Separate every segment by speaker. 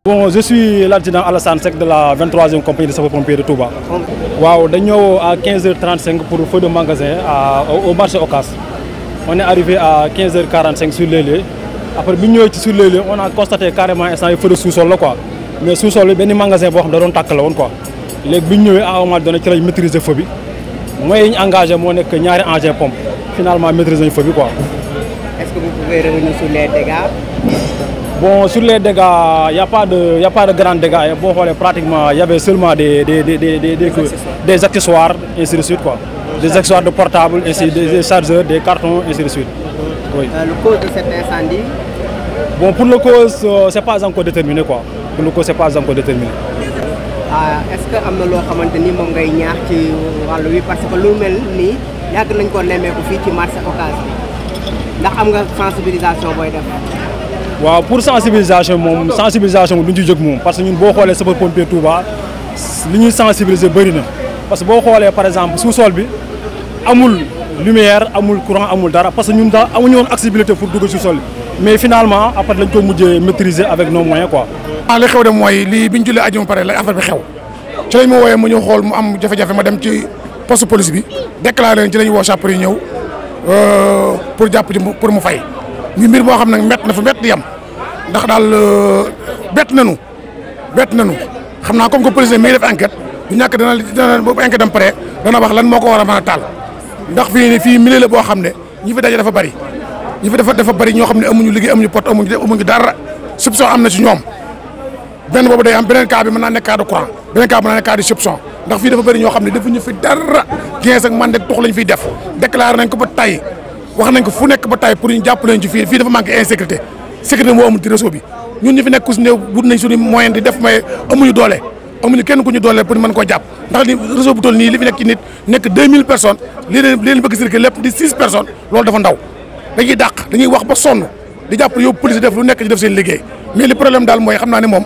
Speaker 1: Bon, je suis l'adjudant Alassane Seck de la 23e compagnie de sapeurs-pompiers de Touba. Wow, nous à 15h35 pour le feu de magasin au marché Ocas. On est arrivé à 15h45 sur les lieux. Après, sur les lieux, on a constaté carrément un feu de sous-sol. Mais sous-sol, il y a un magasin qui est tacle. Les bigneux à un moment donné, ils maîtrisent le feu. Moi, j'ai engagé mon engin pompe. Finalement, maîtriser le feu.
Speaker 2: Est-ce que vous pouvez revenir sur les dégâts?
Speaker 1: Bon, sur les dégâts, il n'y a pas de grands dégâts. Bon, pratiquement, il y avait seulement des accessoires, ainsi de suite. Quoi. Des accessoires de portables, ainsi, des chargeurs, des cartons, ainsi de suite. Oui.
Speaker 2: Le cause de cet incendie?
Speaker 1: Bon, pour le cause, ce n'est pas encore déterminé. Quoi. Pour le cause, ce n'est pas encore déterminé.
Speaker 2: Est-ce que am na loo xamante ni moom ngay ñaax ci wàllu wi parce que lu mel nii yàgg nañ ko nemmeeku fii ci marché Ocass bi ndax am nga sensibilisation booy def.
Speaker 1: waaw pour sensibilisation duñ ci jóg moom parce que ñun boo xoolee sapeurs-pompiers Touba li ñuy sensibiliser bëri na parce que boo xoolee par exemple sous-sol bi amul lumière amul courant amul dara parce que ñun daal amuñu woon accessibilité pour dugg sous-sol bi mais finalement après lañ ko mujjee maîtriser avec nos moyens quoi.
Speaker 3: li xew de mooy lii bi ñu jullee ajuma pare la affaire bi xew ci lañ ma wooyee mu ñëw xool mu am jafe-jafe ma dem ci poste police bi déclaré leen ci lañ woo sapeurs yi ñëw pour jàpp ci pour mu fay. mbir moo xam nag mett na fa mett di yam ndax daal bett nañu xam naa comme que police mi def enquête du ñàkk dana boobu enquête am pare dana wax lan moo ko war a mën a taal ndax fii milieu la boo xam ne ñi fi daje dafa bari ñi fi dafa bari ñoo xam ne amuñu liggéey amuñu pot amuñu dara soupçon am na ci ñoom benn boobu day am beneen cas bi mën naa nekk cas de courant beneen cas bi mën naa nekk cas de soupçon ndax fii dafa bari ñoo xam ne defuñu fi dara 15 ak man de tux lañ fiy def déclaré nañ ko ba tay wax nañ ko fu nekk ba tay pour ñu jàpp leen ci fii dafa manqué insécurité sécurité moo amul ci réseau bi ñun ñu fi nekk ku si néew wut nañ suñu moyen di def mais amuñu doole amuñu kenn ku ñu doole pour mën koo jàpp ndax ni réseau bu toll nii li fi nekk ci nit nekk 2000 personnes li leen bëgg circuler lépp di 6 personnes loolu dafa ndaw dañuy dàq dañuy wax ba sonn di jàpp yow police def lu nekk ci def seen liggéey mais li problème daal mooy xam naa ne moom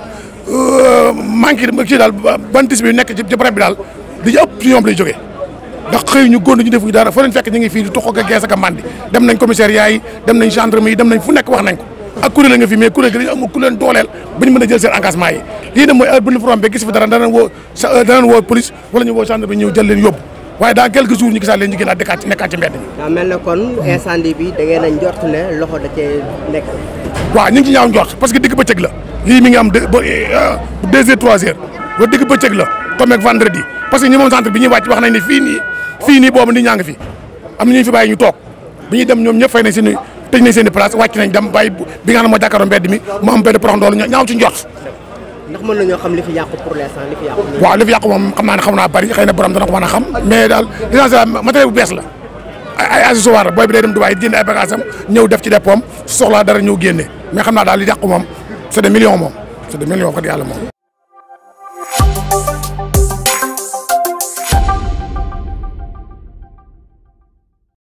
Speaker 3: manqué ci daal bantis bi nekk ci barab bi daal di ëpp ci ñoom lay jógee ndax xëy ñu góor ñu defuñu dara fa lañ fekk ñu ngi fii di toxoo ak gees ak mandi dem nañ commissariat yi dem nañ gendarmerie yi dem nañ fu nekk wax nañ ko ak kuréel nga fi mais kuréel gi dañu amul ku leen dooleel ba ñu mën a jël seen engagement yi lii nag mooy heure bu ñu rombee gis fi dara danañ woo police wala ñu woo gendarmerie ñëw jël leen yóbbu waaye dans quelques jours ñu gisaat leen ñu génnaat nekkaat ci mbedd mi.
Speaker 2: waaw mel na kon incendie bi da ngeen a njort ne loxo da cee nekk.
Speaker 3: waaw ñu ngi ci ñaaw njort parce que digg bëccëg la lii mi ngi am ba 2 heures 3 heures ba digg bëccëg la tombé ak vendredi parce que ñi moom centre bi ñuy wàcc wax nañ ne fii nii boobu nit ñaa ngi fi am na ñu fi bàyyi ñu toog bi ñuy dem ñoom ñëpp fay nañ seen tëj nañ seen i place wàcc nañ dem bàyyi bi nga xam ne moo jàkkaaroo mbedd mi mu am benn prox ndoolu ñaaw ci njort.
Speaker 2: ndax mën nañoo xam li fi yàqu pour l'instant li fi yàqu.
Speaker 3: waaw li fi yàqu moom xam naa ne xaw naa bari xëy na borom dana ko mën a xam mais daal l'essentiel matériel bu bees la ay accessoires la booy bi day dem Dubaï jënd ay bagages am ñëw def ci dépôt am soxlaa dara ñëw génne mais xam naa daal li yàqu moom c'est des millions moom c'est des millions wax dëgg yàlla moom